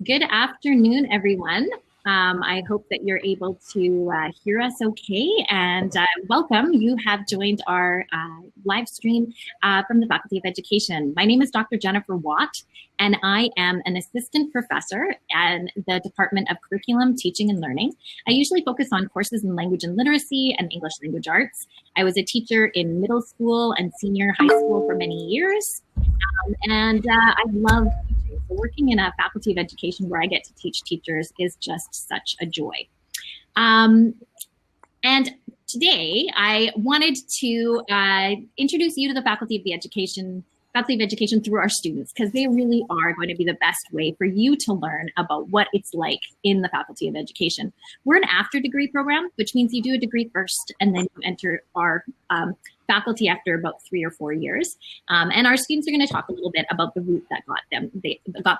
Good afternoon, everyone. I hope that you're able to hear us okay, and welcome. You have joined our live stream from the Faculty of Education. My name is Dr. Jennifer Watt, and I am an assistant professor in the Department of Curriculum, Teaching, and Learning. I usually focus on courses in language and literacy and English language arts. I was a teacher in middle school and senior high school for many years, and I love teaching. So working in a faculty of education where I get to teach teachers is just such a joy. And today I wanted to introduce you to the Faculty of Education through our students, because they really are going to be the best way for you to learn about what it's like in the Faculty of Education. We're an after degree program, which means you do a degree first and then you enter our faculty after about 3 or 4 years. And our students are going to talk a little bit about the route that got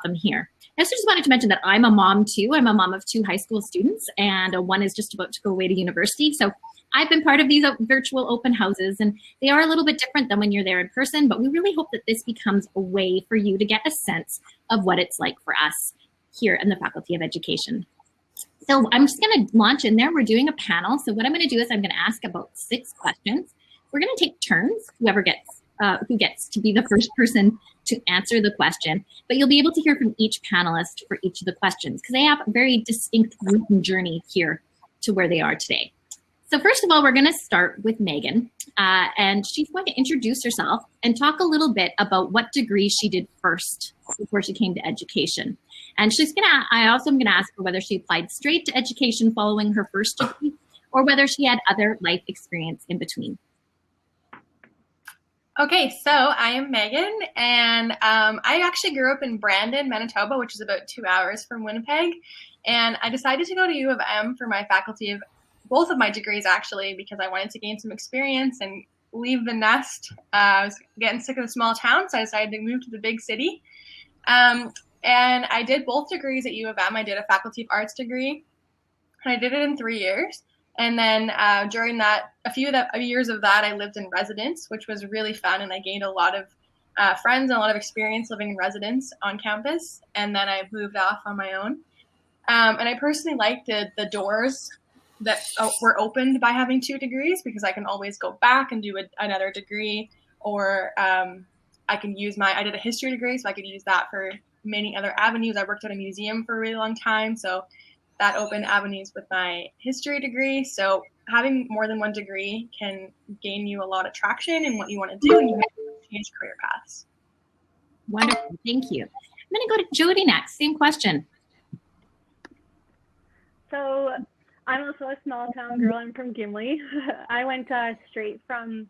them here. I also just wanted to mention that I'm a mom too. I'm a mom of 2 high school students, and one is just about to go away to university. So I've been part of these virtual open houses, and they are a little bit different than when you're there in person, but we really hope that this becomes a way for you to get a sense of what it's like for us here in the Faculty of Education. So I'm just going to launch in there. We're doing a panel. So what I'm going to do is I'm going to ask about 6 questions. We're going to take turns, who gets to be the first person to answer the question, but you'll be able to hear from each panelist for each of the questions, because they have a very distinct route and journey here to where they are today. So first of all, we're going to start with Megan, and she's going to introduce herself and talk a little bit about what degree she did first before she came to education. And I also am going to ask her whether she applied straight to education following her first degree, or whether she had other life experience in between. Okay, so I am Megan, and I actually grew up in Brandon, Manitoba, which is about 2 hours from Winnipeg. And I decided to go to U of M for my faculty of both of my degrees, actually, because I wanted to gain some experience and leave the nest. I was getting sick of the small town, so I decided to move to the big city. And I did both degrees at U of M. I did a Faculty of Arts degree, and I did it in 3 years. And then during that, a few years of that, I lived in residence, which was really fun, and I gained a lot of friends and a lot of experience living in residence on campus. And then I moved off on my own. And I personally liked the doors that were opened by having 2 degrees, because I can always go back and do another degree, or I did a history degree, so I could use that for many other avenues. I worked at a museum for a really long time, so that opened avenues with my history degree. So having more than 1 degree can gain you a lot of traction in what you want to do, and you can change career paths. Wonderful, thank you. I'm going to go to Jody next, same question. So I'm also a small town girl. I'm from Gimli. I went straight from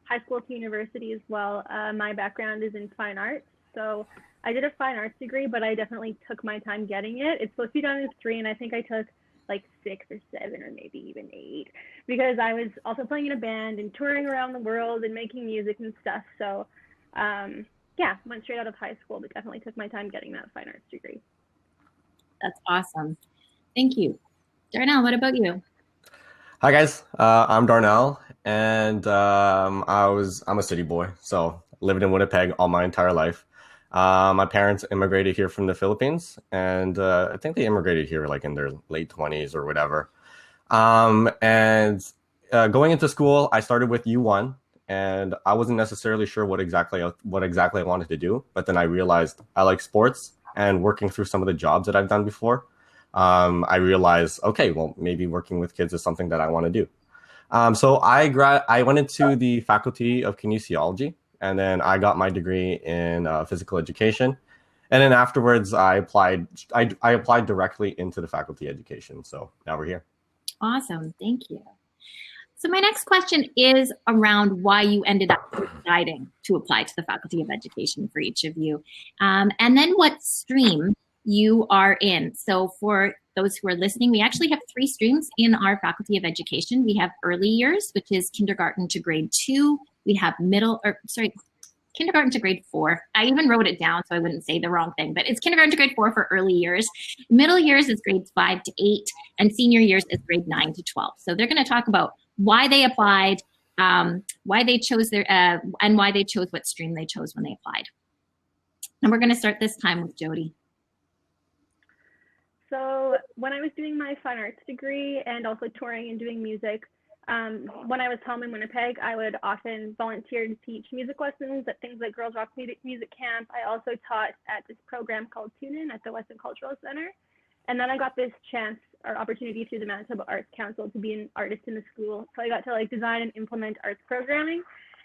high school to university as well. My background is in fine arts. So I did a fine arts degree, but I definitely took my time getting it. It's supposed to be done in 3, and I think I took like 6 or 7 or maybe even 8, because I was also playing in a band and touring around the world and making music and stuff. So yeah, went straight out of high school, but definitely took my time getting that fine arts degree. That's awesome. Thank you. Darnell, what about you? Hi guys, I'm Darnell, and I'm a city boy, so lived in Winnipeg all my entire life. My parents immigrated here from the Philippines, and I think they immigrated here like in their late 20s or whatever. Going into school, I started with U1, and I wasn't necessarily sure what exactly I wanted to do, but then I realized I like sports, and working through some of the jobs that I've done before, I realized, okay, well, maybe working with kids is something that I want to do. So I went into the Faculty of Kinesiology, and then I got my degree in physical education. And then afterwards, I applied directly into the Faculty of Education. So now we're here. Awesome, thank you. So my next question is around why you ended up deciding to apply to the Faculty of Education for each of you. And then what stream you are in. So for those who are listening, we actually have 3 streams in our Faculty of Education. We have early years, which is kindergarten to grade 2. We have kindergarten to grade 4. I even wrote it down so I wouldn't say the wrong thing, but it's kindergarten to grade 4 for early years. Middle years is grades 5 to 8, and senior years is grade 9 to 12. So they're going to talk about why they applied, why they chose and why they chose what stream they chose when they applied. And we're going to start this time with Jody. So when I was doing my fine arts degree and also touring and doing music, when I was home in Winnipeg, I would often volunteer to teach music lessons at things like Girls Rock Music Camp. I also taught at this program called Tune In at the Western Cultural Center. And then I got this chance or opportunity through the Manitoba Arts Council to be an artist in the school. So I got to like design and implement arts programming.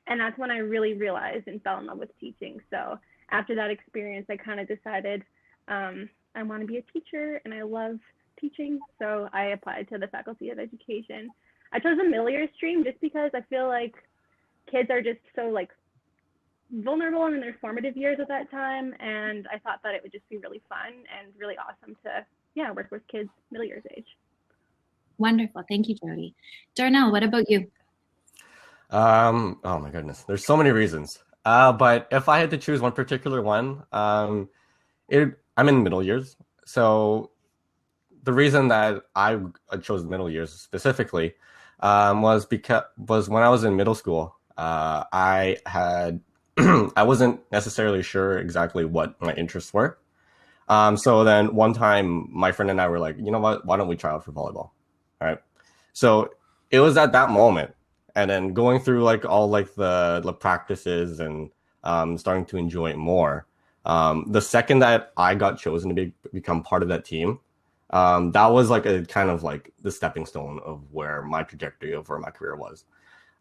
And that's when I really realized and fell in love with teaching. So after that experience, I kind of decided I want to be a teacher and I love teaching. So I applied to the Faculty of Education. I chose a middle year stream just because I feel like kids are just so like vulnerable in their formative years at that time. And I thought that it would just be really fun and really awesome to, work with kids middle years age. Wonderful. Thank you, Jody. Darnell, what about you? Oh my goodness. There's so many reasons. But if I had to choose one particular one, I'm in middle years. So the reason that I chose middle years specifically was when I was in middle school, I had I wasn't necessarily sure exactly what my interests were. So then one time my friend and I were like, you know what, why don't we try out for volleyball? All right. So it was at that moment, and then going through like all like the practices and starting to enjoy it more. The second that I got chosen to become part of that team, that was like a kind of like the stepping stone of where my trajectory of where my career was.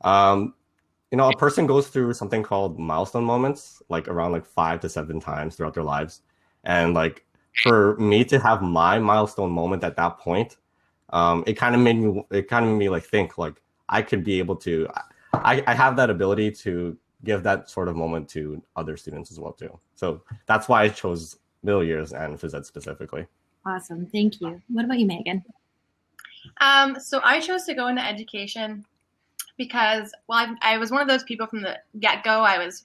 A person goes through something called milestone moments, like around like 5 to 7 times throughout their lives. And like for me to have my milestone moment at that point, it kind of made me like think like I could be able to, I have that ability to give that sort of moment to other students as well too. So that's why I chose middle years and phys ed specifically. Awesome. Thank you. What about you, Megan? So I chose to go into education because, I was one of those people from the get-go. I was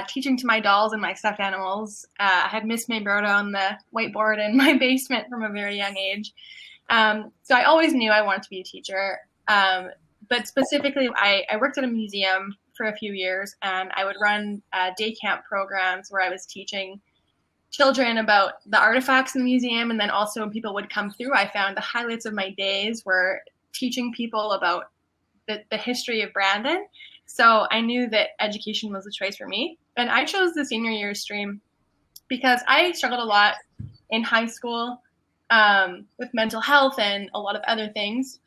teaching to my dolls and my stuffed animals. I had Miss Maybroda on the whiteboard in my basement from a very young age. So I always knew I wanted to be a teacher. But specifically, I worked at a museum for a few years, and I would run day camp programs where I was teaching children about the artifacts in the museum. And then also when people would come through, I found the highlights of my days were teaching people about the history of Brandon. So I knew that education was the choice for me. And I chose the senior year stream because I struggled a lot in high school with mental health and a lot of other things.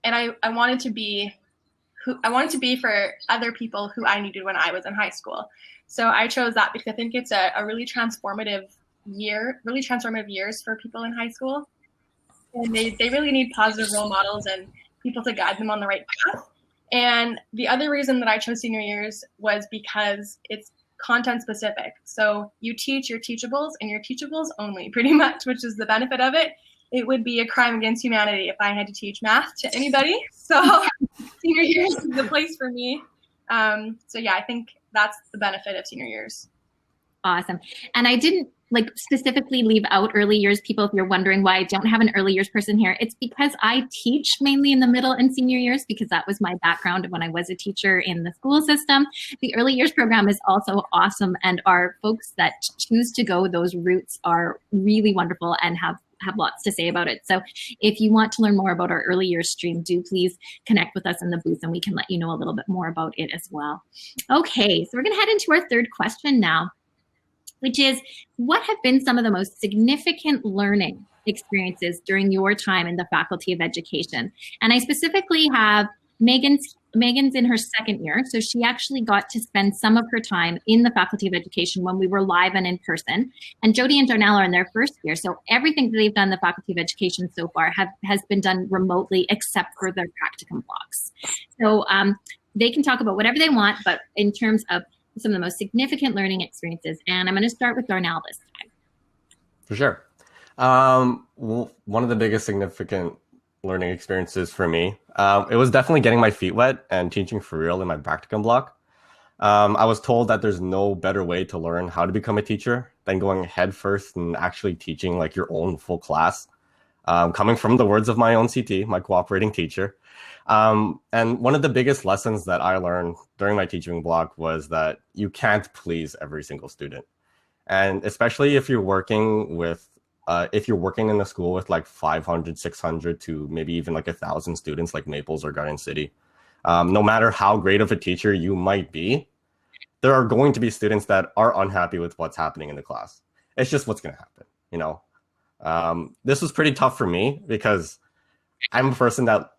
And I wanted to be for other people who I needed when I was in high school. So I chose that because I think it's a really transformative years for people in high school. And they really need positive role models and people to guide them on the right path. And the other reason that I chose senior years was because it's content specific. So you teach your teachables and your teachables only, pretty much, which is the benefit of it. It would be a crime against humanity if I had to teach math to anybody. So senior years is the place for me. I think that's the benefit of senior years. Awesome. And I didn't specifically leave out early years people. If you're wondering why I don't have an early years person here, it's because I teach mainly in the middle and senior years because that was my background when I was a teacher in the school system. The early years program is also awesome, and our folks that choose to go those routes are really wonderful and have lots to say about it. So if you want to learn more about our early years stream, do please connect with us in the booth and we can let you know a little bit more about it as well. Okay, so we're going to head into our third question now, which is, what have been some of the most significant learning experiences during your time in the Faculty of Education? And I specifically have Megan's in her second year, so she actually got to spend some of her time in the Faculty of Education when we were live and in person. And Jody and Darnell are in their first year, so everything that they've done in the Faculty of Education so far has been done remotely except for their practicum blocks. So they can talk about whatever they want, but in terms of some of the most significant learning experiences, and I'm going to start with Darnell this time. For sure. One of the biggest significant learning experiences for me, it was definitely getting my feet wet and teaching for real in my practicum block. I was told that there's no better way to learn how to become a teacher than going head first and actually teaching like your own full class. Coming from the words of my own CT, my cooperating teacher. And one of the biggest lessons that I learned during my teaching block was that you can't please every single student. And especially if you're working with if you're working in a school with like 500, 600 to maybe even like 1,000 students like Maples or Garden City, no matter how great of a teacher you might be, there are going to be students that are unhappy with what's happening in the class. It's just what's going to happen, you know? This was pretty tough for me because I'm a person that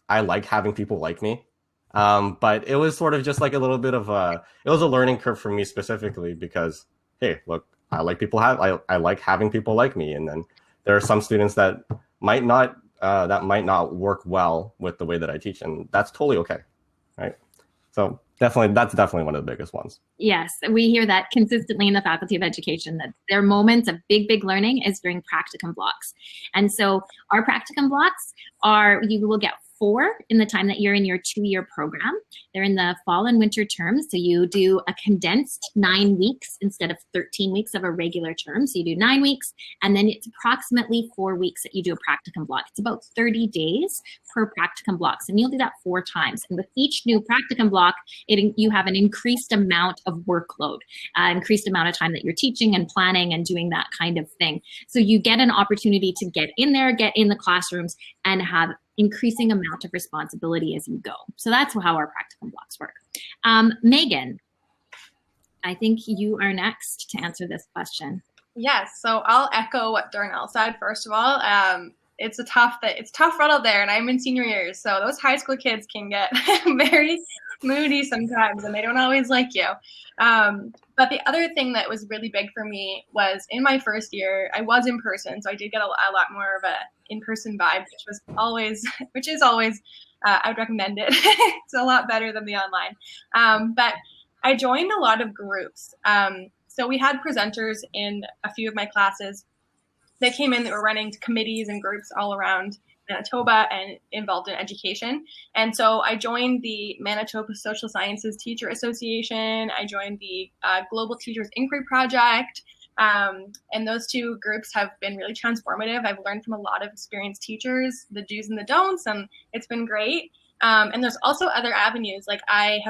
I like having people like me. But it was sort of just like a little bit of it was a learning curve for me specifically because, hey, look, I like having people like me. And then there are some students that might not work well with the way that I teach, and that's totally okay. Right. So that's definitely one of the biggest ones. Yes, we hear that consistently in the Faculty of Education, that their moments of big learning is during practicum blocks. And so our practicum blocks you will get 4 in the time that you're in your 2-year program. They're in the fall and winter terms. So you do a condensed 9 weeks instead of 13 weeks of a regular term. So you do 9 weeks, and then it's approximately 4 weeks that you do a practicum block. It's about 30 days per practicum blocks, and you'll do that 4 times. And with each new practicum block, you have an increased amount of workload, increased amount of time that you're teaching and planning and doing that kind of thing. So you get an opportunity to get in there, get in the classrooms, and have increasing amount of responsibility as you go. So that's how our practicum blocks work. Megan, I think you are next to answer this question. Yes, so I'll echo what Darnell said. First of all, it's tough road out there, and I'm in senior years, so those high school kids can get very moody sometimes, and they don't always like you. But the other thing that was really big for me was in my first year, I was in person, so I did get a lot more of a in-person vibe, which is always, I would recommend it. It's a lot better than the online. But I joined a lot of groups. So we had presenters in a few of my classes that came in that were running committees and groups all around Manitoba and involved in education. And so I joined the Manitoba Social Sciences Teacher Association. I joined the Global Teachers Inquiry Project. And those 2 groups have been really transformative. I've learned from a lot of experienced teachers, the do's and the don'ts, and it's been great. And there's also other avenues. Like I've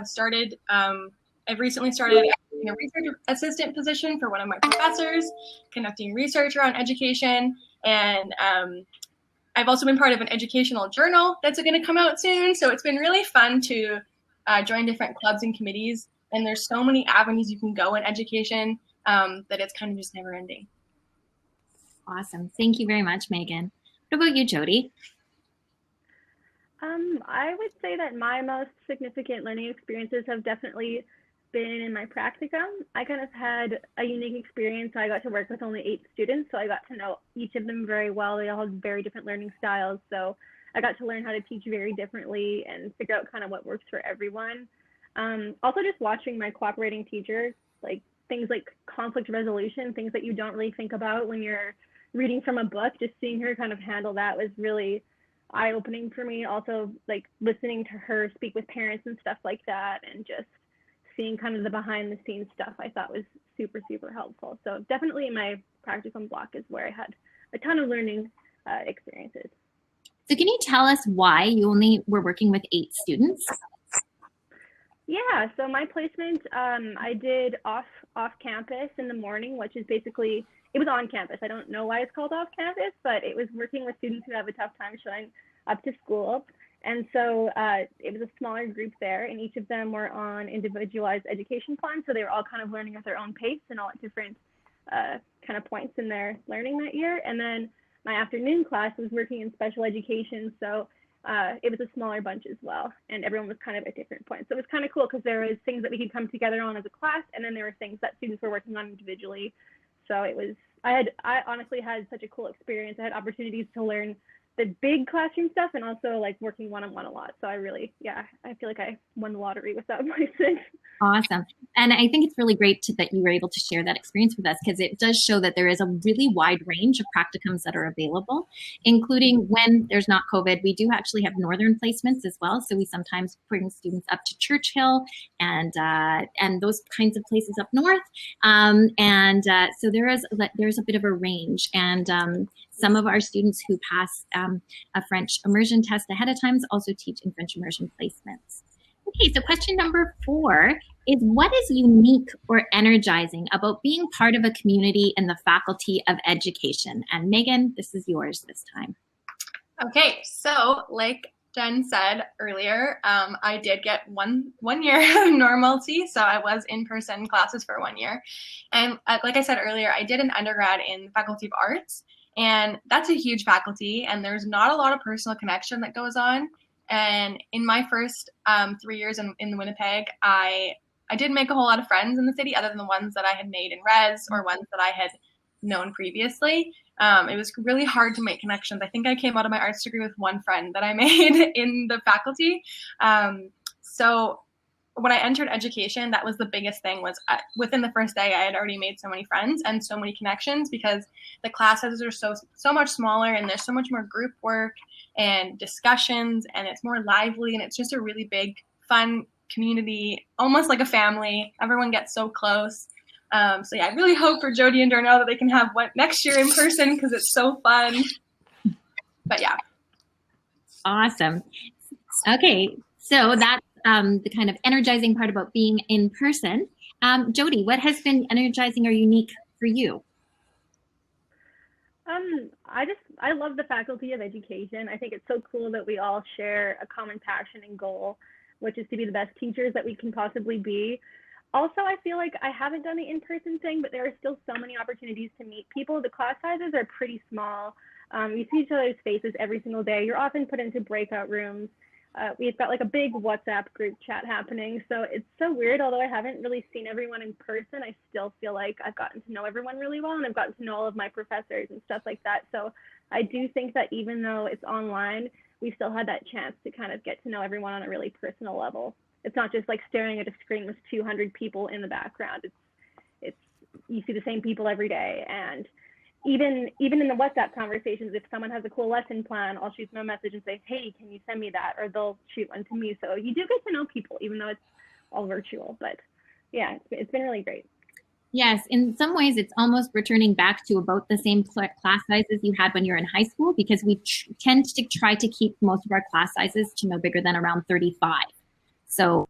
recently started in a research assistant position for one of my professors, conducting research around education. And I've also been part of an educational journal that's going to come out soon. So it's been really fun to join different clubs and committees. And there's so many avenues you can go in education that it's kind of just never ending. Awesome. Thank you very much, Megan. What about you, Jody? I would say that my most significant learning experiences have definitely been in my practicum. I kind of had a unique experience. I got to work with only 8 students, so I got to know each of them very well. They all had very different learning styles, so I got to learn how to teach very differently and figure out kind of what works for everyone. Also just watching my cooperating teachers, like things like conflict resolution, things that you don't really think about when you're reading from a book, just seeing her kind of handle that was really eye-opening for me. Also, like listening to her speak with parents and stuff like that, and just seeing kind of the behind the scenes stuff I thought was super helpful. So definitely my practicum block is where I had a ton of learning experiences. So can you tell us why you only were working with 8 students? Yeah, so my placement, I did off campus in the morning, which is basically, it was on campus. I don't know why it's called off campus, but it was working with students who have a tough time showing up to school. And so it was a smaller group there, and each of them were on individualized education plans. So they were all kind of learning at their own pace and all at different kind of points in their learning that year. And then my afternoon class was working in special education. So it was a smaller bunch as well, and everyone was kind of at different points. So it was kind of cool because there was things that we could come together on as a class, and then there were things that students were working on individually. So it was, I honestly had such a cool experience. I had opportunities to learn the big classroom stuff and also like working one-on-one a lot. So I really, I feel like I won the lottery with that placement. Awesome. And I think it's really great that you were able to share that experience with us, because it does show that there is a really wide range of practicums that are available, including when there's not COVID. We do actually have northern placements as well. So we sometimes bring students up to Churchill and those kinds of places up north. So there's a bit of a range. And some of our students who pass a French immersion test ahead of time also teach in French immersion placements. Okay, so question number 4 is, what is unique or energizing about being part of a community in the Faculty of Education? And Megan, this is yours this time. Okay, so like Jen said earlier, I did get one year of normalcy, so I was in person classes for 1 year, and like I said earlier, I did an undergrad in the Faculty of Arts, and that's a huge faculty, and there's not a lot of personal connection that goes on. And in my first 3 years in Winnipeg, I didn't make a whole lot of friends in the city, other than the ones that I had made in res or ones that I had known previously. It was really hard to make connections. I think I came out of my arts degree with one friend that I made in the faculty. So when I entered education, that was the biggest thing, was within the first day, I had already made so many friends and so many connections, because the classes are so much smaller, and there's so much more group work and discussions, and it's more lively, and it's just a really big, fun community, almost like a family. Everyone gets so close. So yeah, I really hope for Jody and Darnell that they can have next year in person, because it's so fun. But yeah. Awesome. Okay, so that's the kind of energizing part about being in person. Jody, what has been energizing or unique for you? I love the Faculty of Education. I think it's so cool that we all share a common passion and goal, which is to be the best teachers that we can possibly be. Also, I feel like I haven't done the in-person thing, but there are still so many opportunities to meet people. The class sizes are pretty small. You see each other's faces every single day. You're often put into breakout rooms. We've got like a big WhatsApp group chat happening. So it's so weird. Although I haven't really seen everyone in person, I still feel like I've gotten to know everyone really well, and I've gotten to know all of my professors and stuff like that. So I do think that even though it's online, we still had that chance to kind of get to know everyone on a really personal level. It's not just like staring at a screen with 200 people in the background. It's you see the same people every day, and even in the WhatsApp conversations, if someone has a cool lesson plan, I'll shoot them a message and say, hey, can you send me that? Or they'll shoot one to me. So you do get to know people, even though it's all virtual. But yeah, it's been really great. Yes, in some ways, it's almost returning back to about the same class sizes you had when you were in high school, because we tend to try to keep most of our class sizes to no bigger than around 35. So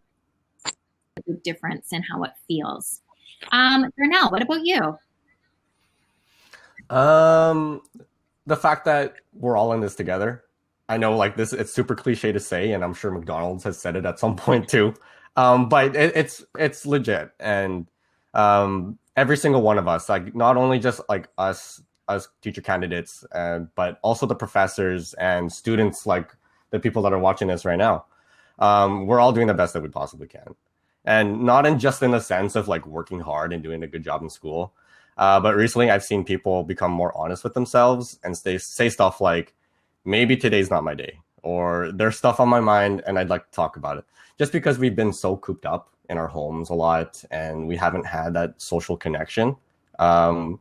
a big difference in how it feels. Darnell, what about you? The fact that we're all in this together. I know, like, this, it's super cliche to say, and I'm sure McDonald's has said it at some point too. But it's legit, and every single one of us, like, not only just like us teacher candidates, but also the professors and students, like the people that are watching this right now. We're all doing the best that we possibly can, and not just in the sense of like working hard and doing a good job in school. But recently I've seen people become more honest with themselves and say stuff like, maybe today's not my day, or there's stuff on my mind and I'd like to talk about it. Just because we've been so cooped up in our homes a lot, and we haven't had that social connection to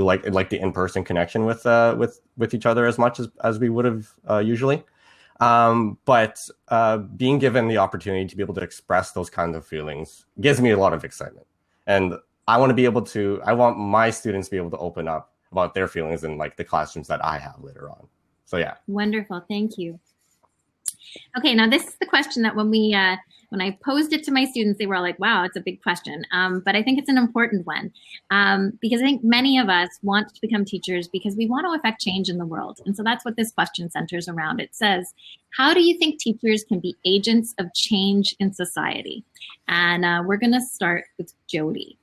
like the in-person connection with each other as much as we would have usually. But being given the opportunity to be able to express those kinds of feelings gives me a lot of excitement. And I want my students to be able to open up about their feelings in like the classrooms that I have later on. So yeah. Wonderful. Thank you. Okay, now this is the question that when I posed it to my students, they were all like, wow, it's a big question. But I think it's an important one, because I think many of us want to become teachers because we want to affect change in the world. And so that's what this question centers around. It says, how do you think teachers can be agents of change in society? And we're going to start with Jody.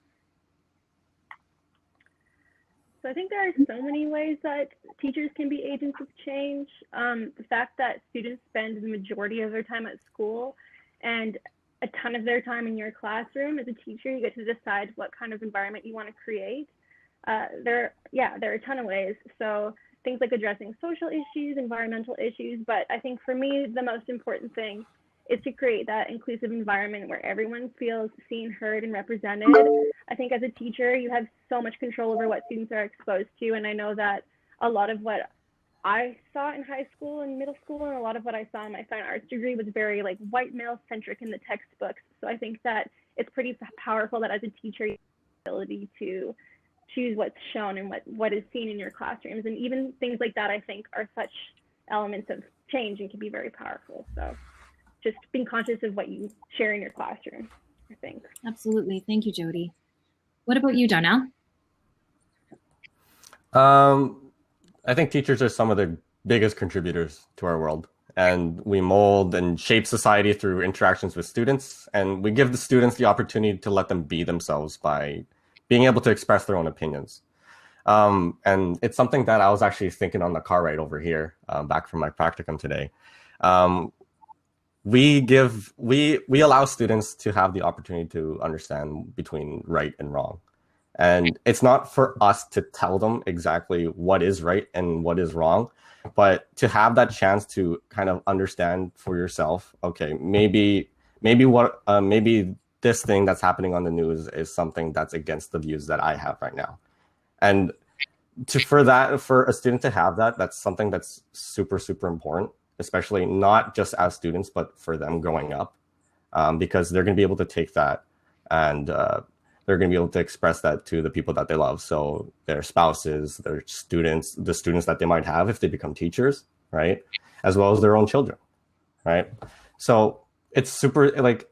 So I think there are so many ways that teachers can be agents of change. The fact that students spend the majority of their time at school and a ton of their time in your classroom. As a teacher, you get to decide what kind of environment you want to create. There are a ton of ways. So things like addressing social issues, environmental issues, but I think for me, the most important thing is to create that inclusive environment where everyone feels seen, heard, and represented. I think as a teacher, you have so much control over what students are exposed to. And I know that a lot of what I saw in high school and middle school, and a lot of what I saw in my fine arts degree was very like white male centric in the textbooks. So I think that it's pretty powerful that as a teacher, you have the ability to choose what's shown and what is seen in your classrooms. And even things like that, I think, are such elements of change and can be very powerful. So just being conscious of what you share in your classroom, I think. Absolutely. Thank you, Jody. What about you, Darnell? I think teachers are some of the biggest contributors to our world, and we mold and shape society through interactions with students, and we give the students the opportunity to let them be themselves by being able to express their own opinions. And it's something that I was actually thinking on the car ride over here, back from my practicum today. We allow students to have the opportunity to understand between right and wrong. And it's not for us to tell them exactly what is right and what is wrong, but to have that chance to kind of understand for yourself, okay, maybe this thing that's happening on the news is something that's against the views that I have right now. And for a student to have that, that's something that's super, super important, especially not just as students, but for them growing up, because they're going to be able to take that and they're going to be able to express that to the people that they love. So their spouses, their students, the students that they might have if they become teachers, right? As well as their own children, right? So it's super, like,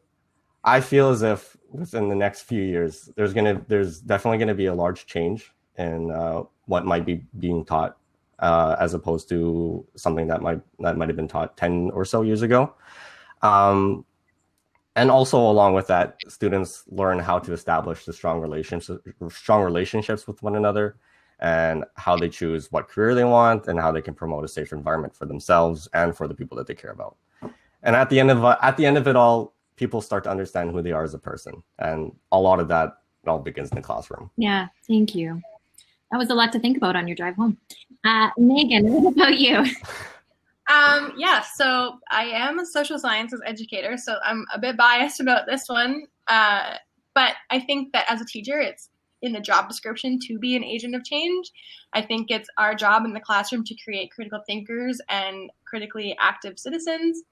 I feel as if within the next few years, there's definitely going to be a large change in what might be being taught, as opposed to something that might have been taught 10 or so years ago. And also along with that, students learn how to establish the strong relationships with one another, and how they choose what career they want, and how they can promote a safe environment for themselves and for the people that they care about. And at the end of it all, people start to understand who they are as a person. And a lot of that, it all begins in the classroom. Yeah, thank you. That was a lot to think about on your drive home. Megan, what about you? Yeah, so I am a social sciences educator, so I'm a bit biased about this one. But I think that as a teacher, it's in the job description to be an agent of change. I think it's our job in the classroom to create critical thinkers and critically active citizens.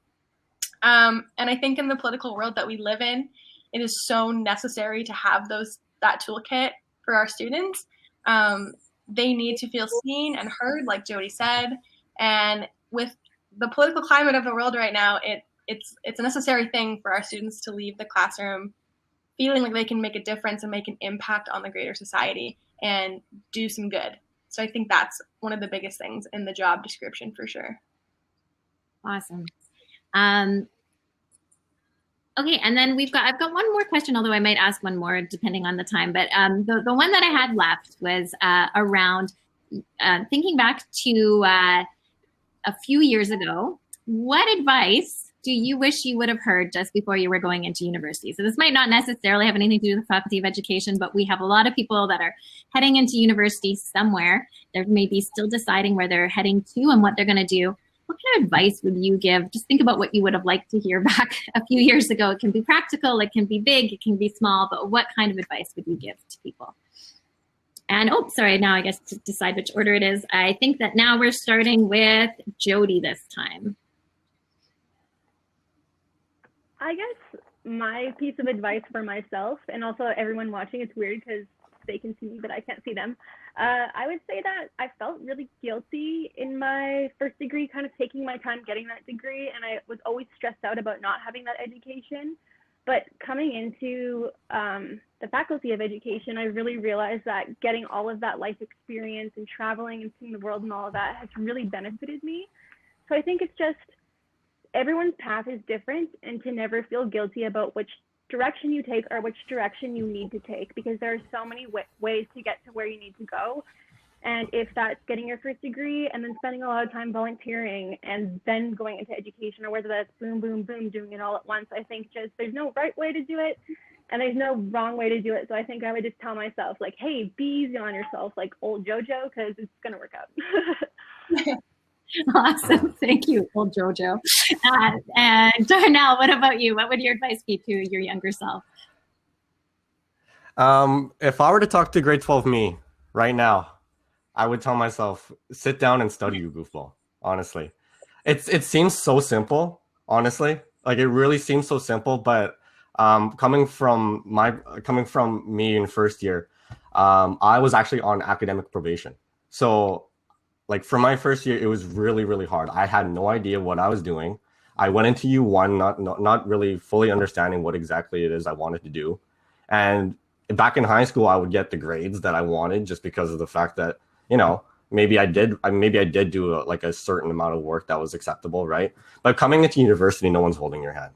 And I think in the political world that we live in, it is so necessary to have that toolkit for our students. They need to feel seen and heard, like Jody said. And with the political climate of the world right now, it's a necessary thing for our students to leave the classroom feeling like they can make a difference and make an impact on the greater society and do some good. So I think that's one of the biggest things in the job description for sure. Awesome. Okay, and then I've got one more question, although I might ask one more depending on the time. But the one that I had left was around thinking back to a few years ago. What advice do you wish you would have heard just before you were going into university? So this might not necessarily have anything to do with the Faculty of Education, but we have a lot of people that are heading into university somewhere. They're maybe still deciding where they're heading to and what they're going to do. What kind of advice would you give? Just think about what you would have liked to hear back a few years ago. It can be practical, it can be big, it can be small, but what kind of advice would you give to people? And, now I guess to decide which order it is, I think that now we're starting with Jody this time. I guess my piece of advice for myself, and also everyone watching, it's weird because they can see me, but I can't see them. I would say that I felt really guilty in my first degree, kind of taking my time getting that degree, and I was always stressed out about not having that education. But coming into the Faculty of Education, I really realized that getting all of that life experience and traveling and seeing the world and all of that has really benefited me. So I think it's just everyone's path is different, and to never feel guilty about which direction you take or which direction you need to take, because there are so many ways to get to where you need to go. And if that's getting your first degree and then spending a lot of time volunteering and then going into education, or whether that's boom, boom, boom, doing it all at once, I think just there's no right way to do it and there's no wrong way to do it. So I think I would just tell myself, like, hey, be easy on yourself, like old JoJo, because it's going to work out. Awesome. Thank you, old JoJo. And Darnell, what about you? What would your advice be to your younger self? If I were to talk to grade 12 me right now, I would tell myself, sit down and study, you goofball. Honestly, it seems so simple, honestly. Like, it really seems so simple, but coming from me in first year, I was actually on academic probation. So like, for my first year, it was really, really hard. I had no idea what I was doing. I went into U1 not really fully understanding what exactly it is I wanted to do. And back in high school, I would get the grades that I wanted just because of the fact that, maybe I did do a certain amount of work that was acceptable, right? But coming into university, no one's holding your hand,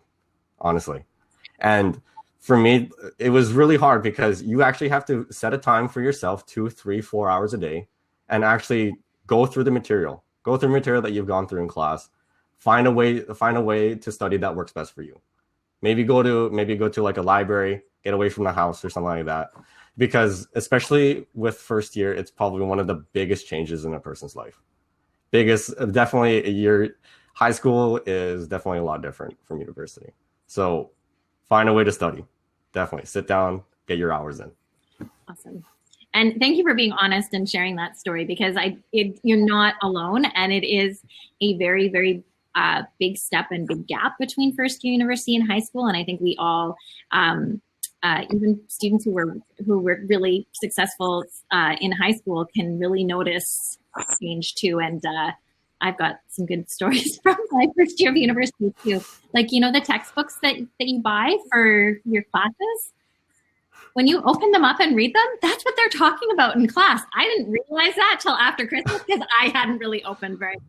honestly. And for me, it was really hard because you actually have to set a time for yourself, 2, 3, 4 hours a day, and actually go through the material that you've gone through in class. Find a way to study that works best for you. Maybe go to like a library, get away from the house or something like that. Because especially with first year, it's probably one of the biggest changes in a person's life. Definitely your high school is definitely a lot different from university. So find a way to study. Definitely sit down, get your hours in. Awesome. And thank you for being honest and sharing that story, because you're not alone, and it is a very, very big step and big gap between first year university and high school. And I think we all, even students who were really successful in high school, can really notice change too. And I've got some good stories from my first year of university too. Like, the textbooks that you buy for your classes, when you open them up and read them, that's what they're talking about in class. I didn't realize that till after Christmas, because I hadn't really opened very much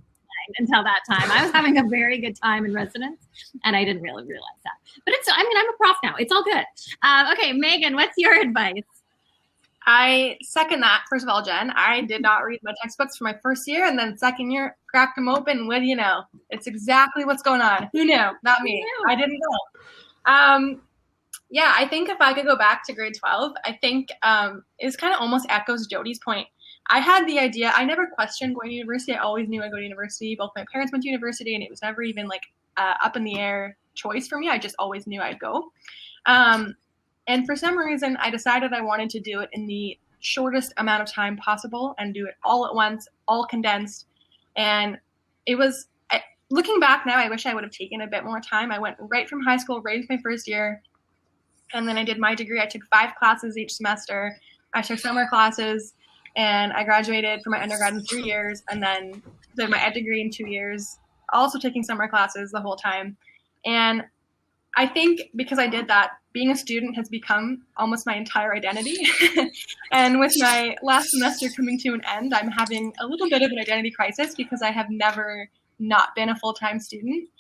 until that time. I was having a very good time in residence, and I didn't really realize that. But I'm a prof now. It's all good. Okay, Megan, what's your advice? I second that. First of all, Jen, I did not read my textbooks for my first year, and then second year, cracked them open. What do you know? It's exactly what's going on. Who knew? Not me. I didn't know. Yeah, I think if I could go back to grade 12, I think it kind of almost echoes Jody's point. I had the idea, I never questioned going to university. I always knew I'd go to university. Both my parents went to university, and it was never even like up in the air choice for me. I just always knew I'd go. And for some reason, I decided I wanted to do it in the shortest amount of time possible and do it all at once, all condensed. And it was, looking back now, I wish I would have taken a bit more time. I went right from high school, right into my first year. And then I did my degree. I took 5 classes each semester. I took summer classes, and I graduated from my undergrad in 3 years, and then did my ed degree in 2 years, also taking summer classes the whole time. And I think because I did that, being a student has become almost my entire identity. And with my last semester coming to an end, I'm having a little bit of an identity crisis because I have never not been a full-time student.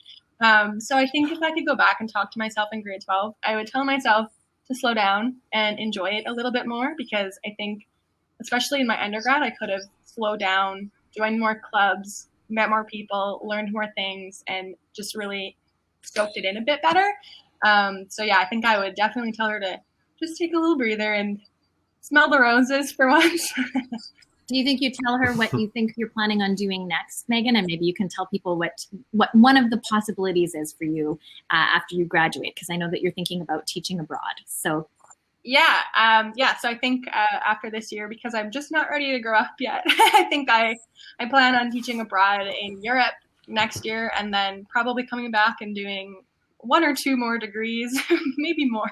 So I think if I could go back and talk to myself in grade 12, I would tell myself to slow down and enjoy it a little bit more, because I think, especially in my undergrad, I could have slowed down, joined more clubs, met more people, learned more things, and just really stoked it in a bit better. So yeah, I think I would definitely tell her to just take a little breather and smell the roses for once. Do you think you tell her what you think you're planning on doing next, Megan? And maybe you can tell people what one of the possibilities is for you after you graduate, because I know that you're thinking about teaching abroad. So yeah. So I think after this year, because I'm just not ready to grow up yet, I think I plan on teaching abroad in Europe next year, and then probably coming back and doing 1 or 2 more degrees, maybe more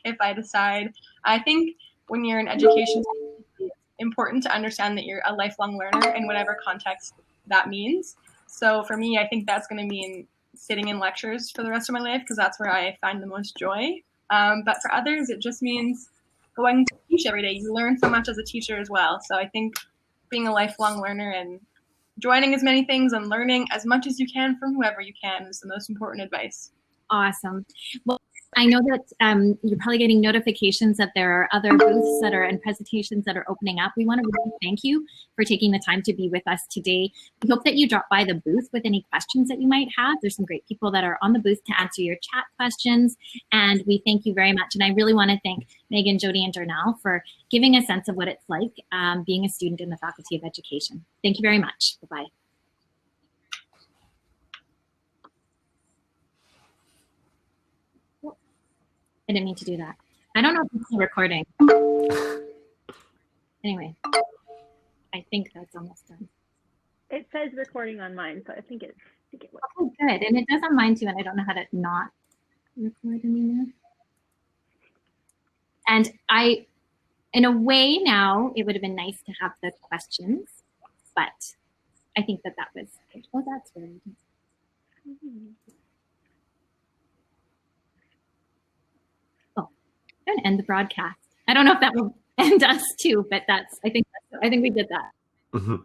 if I decide. I think when you're in education, important to understand that you're a lifelong learner in whatever context that means. So for me, I think that's going to mean sitting in lectures for the rest of my life, because that's where I find the most joy. But for others, it just means going to teach every day. You learn so much as a teacher as well. So I think being a lifelong learner and joining as many things and learning as much as you can from whoever you can is the most important advice. Awesome. Well, I know that you're probably getting notifications that there are other booths and presentations that are opening up. We want to really thank you for taking the time to be with us today. We hope that you drop by the booth with any questions that you might have. There's some great people that are on the booth to answer your chat questions, and we thank you very much. And I really want to thank Megan, Jody, and Darnell for giving a sense of what it's like being a student in the Faculty of Education. Thank you very much. Bye-bye. I didn't mean to do that. I don't know if it's still recording. Anyway, I think that's almost done. It says recording on mine, so I think it was. Oh, good. And it does on mine too, and I don't know how to not record anymore. And in a way now, it would have been nice to have the questions, but I think that was good. Oh, that's weird. and end the broadcast. I don't know if that will end us too, but I think we did that. Mhm.